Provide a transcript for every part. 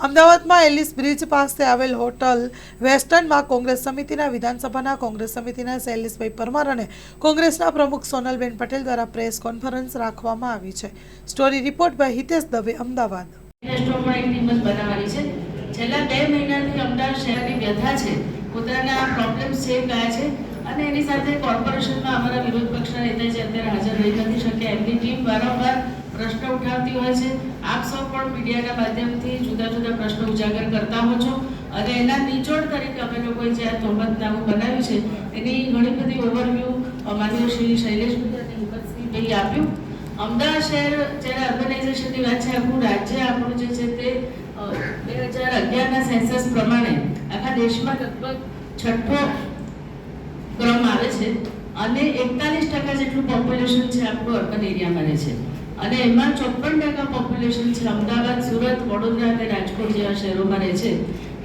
અમદાવાદમાં Alice bridge પાસે આવેલ હોટલ વેસ્ટર્નમાં કોંગ્રેસ સમિતિના વિધાનસભાના કોંગ્રેસ સમિતિના શૈલેષભાઈ પરમાર અને કોંગ્રેસના પ્રમુખ સોનલબેન પટેલ દ્વારા પ્રેસ કોન્ફરન્સ રાખવામાં આવી છે। Story report by Hitesh Dave, Ahmedabad. છેલ્લા 2 મહિનાથી અમદાવાદ શહેરની વ્યથા છે, પોતાના પ્રોબ્લેમ્સ છે, કયા છે અને એની સાથે કોર્પોરેશનમાં અમારા વિરોધ પક્ષના નેતા જે અત્યારે હાજર રહી નથી શક્યા, એમની ટીમ વારંવાર પ્રશ્ન ઉઠાવતી હોય છે। આપ સૌ પણ મીડિયાના માધ્યમથી જુદા જુદા પ્રશ્નો ઉજાગર કરતા હો છો અને એના નિચોડ તરીકે અમે લોકોએ જે આ તોહમતનામું બનાવ્યું છે એની ઘણી બધી ઓવરવ્યૂ માનનીય શ્રી શૈલેષભાઈ અને હિંમતસિંહભાઈ આપ્યું। અમદાવાદ શહેર જ્યારે અર્બનાઇઝેશનની વાત છે, આખું રાજ્ય આપણું જે છે તે 2011ના સેન્સસ પ્રમાણે આખા દેશમાં લગભગ 6થો ક્રમ આવે છે અને 41% જેટલું પોપ્યુલેશન છે આપણું અર્બન એરિયામાં રહે છે અને એમાં 54% પોપ્યુલેશન છે અમદાવાદ, સુરત, વડોદરા અને રાજકોટ જેવા શહેરોમાં રહે છે।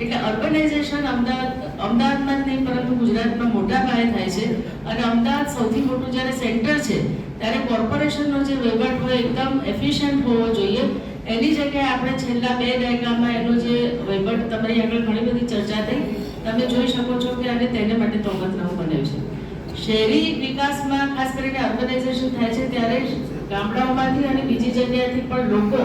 એટલે અર્બનાઇઝેશન અમદાવાદમાં જ નહીં પરંતુ ગુજરાતમાં મોટા પાયે થાય છે અને અમદાવાદ સૌથી મોટું જ્યારે સેન્ટર છે ત્યારે કોર્પોરેશનનો જે વહીવટ હોય એકદમ એફિશિયન્ટ હોવો જોઈએ। એની જગ્યાએ આપણે છેલ્લા 2 દાયકામાં એનો જે વહીવટ તમારી આગળ ઘણી બધી ચર્ચા થઈ, તમે જોઈ શકો છો કે અને તેને માટે તોહમતનામું બનાવ્યું છે। શહેરી વિકાસમાં ખાસ કરીને અર્બનાઇઝેશન થાય છે ત્યારે ગામડાઓમાંથી અને બીજી જગ્યાએથી પણ લોકો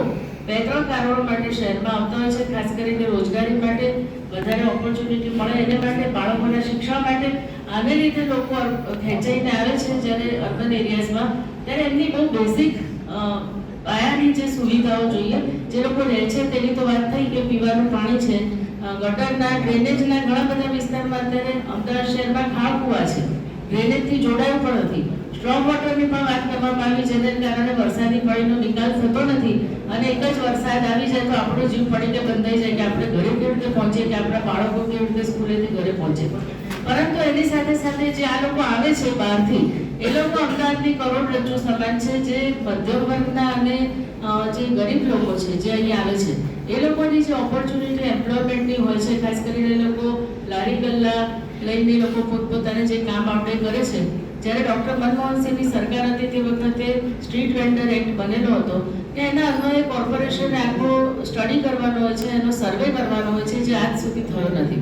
2-3 કારણો માટે શહેરમાં આવતા હોય છે, ખાસ કરીને રોજગારી માટે, વધારે ઓપોર્ચ્યુનિટી મળે એને માટે, બાળકોના શિક્ષણ માટે। આને લીધે લોકો ખેંચાઈને આવે છે જ્યારે અર્બન એરિયાઝમાં, ત્યારે એમની બહુ બેઝિક પાયાની જે સુવિધાઓ જોઈએ, જે લોકો રહે છે તેની તો વાત થઈ કે પીવાનું પાણી છે, ગટરના, ડ્રેનેજના ઘણા બધા વિસ્તારમાં અત્યારે અમદાવાદ શહેરમાં ખાળકૂવા છે, ડ્રેનેજથી જોડાયું પણ નથી। સ્ટ્રોંગ વોટરની પણ વાત કરવામાં આવી, જેને કારણે વરસાદી પાણીનો નિકાલ થતો નથી અને એક જ વરસાદ આવી જાય તો આપણો જીવ પડીને બંધાઈ જાય કે આપણે ઘરે કેવી રીતે પહોંચીએ, કે આપણા બાળકો કેવી રીતે સ્કૂલેથી ઘરે પહોંચે। પરંતુ એની સાથે સાથે જે આ લોકો આવે છે બહારથી, એ લોકો અમદાવાદની કરોડરજ્જુ સમાન છે, જે મધ્યમ વર્ગના અને જે ગરીબ લોકો છે જે અહીં આવે છે એ લોકોની જે ઓપોર્ચ્યુનિટી એમ્પ્લોયમેન્ટની હોય છે, ખાસ કરીને એ લોકો લારી ગલ્લા લઈને લોકો પોતપોતાને જે કામ આપણે કરે છે। જ્યારે ડૉક્ટર મનમોહન સિંહની સરકાર હતી તે વખતે સ્ટ્રીટ વેન્ડર એક્ટ બનેલો હતો કે એના અન્વયે કોર્પોરેશને આખો સ્ટડી કરવાનો હોય છે, એનો સર્વે કરવાનો હોય છે, જે આજ સુધી થયો નથી।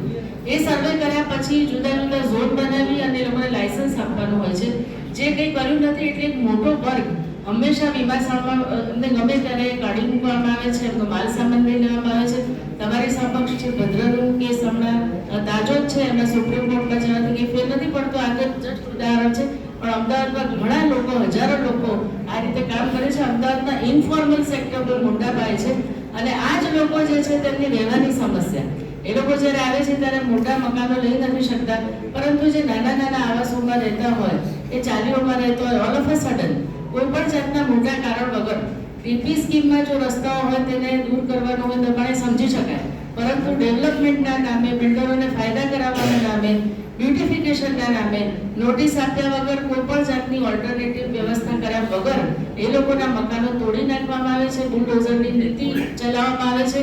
એ સર્વે કર્યા પછી જુદા જુદા ઝોન બનાવી અને એ લોકોને લાયસન્સ આપવાનું હોય છે, જે કંઈ કર્યું નથી। એટલે એક મોટો વર્ગ હંમેશા વિમાસામાં એમને ગમે ત્યારે કાઢી મૂકવામાં આવે છે, એમનો માલ સામાન લઈ લેવામાં આવે છે। તમારી સમક્ષ છે ભદ્રનું કેસ હમણાં તાજો જ છે, એમના સુપ્રીમ કોર્ટમાં જવાથી કંઈ ફેર નથી પડતો, આગળ જસ્ટ ઉદાહરણ છે। પણ અમદાવાદમાં ઘણા લોકો, હજારો લોકો આ રીતે કામ કરે છે। અમદાવાદના ઇન્ફોર્મલ સેક્ટર પર મોટા પાયે છે અને આ જ લોકો જે છે તેમની રહેવાની સમસ્યા, એ લોકો જ્યારે આવે છે ત્યારે મોટા મકાનો લઈ નથી શકતા, પરંતુ જે નાના નાના આવાસોમાં રહેતા હોય, એ ચાલીઓમાં રહેતો હોય, ઓલ ઓફ અ સડન કોઈ પણ જાતના મોટા કારણ વગર ટીપી સ્કીમમાં જો રસ્તાઓ હોય તેને દૂર કરવાનો હોય તો પણ સમજી શકાય, પરંતુ ડેવલપમેન્ટના નામે, બિલ્ડરોને ફાયદા કરાવવાના નામે, બ્યુટિફિકેશનના નામે નોટિસ આપ્યા વગર, કોઈ પણ જાતની ઓલ્ટરનેટિવ વ્યવસ્થા કર્યા વગર એ લોકોના મકાનો તોડી નાખવામાં આવે છે, બુલડોઝરની નીતિ ચલાવવામાં આવે છે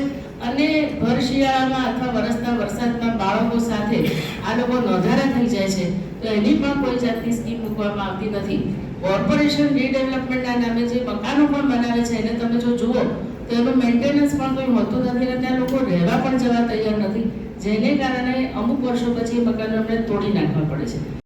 અને ભર શિયાળામાં અથવા વરસતા વરસાદમાં બાળકો સાથે આ લોકો નોંધારા થઈ જાય છે તો એની પણ કોઈ જાતની સ્કીમ મૂકવામાં આવતી નથી। કોર્પોરેશન રીડેવલપમેન્ટના નામે જે મકાનો પણ બનાવે છે એને તમે જો જુઓ તો એનું મેન્ટેનન્સ પણ કોઈ હોતું નથી અને ત્યાં લોકો રહેવા પણ જવા તૈયાર નથી, જેને કારણે અમુક વર્ષો પછી મકાનો આપણે તોડી નાખવા પડે છે।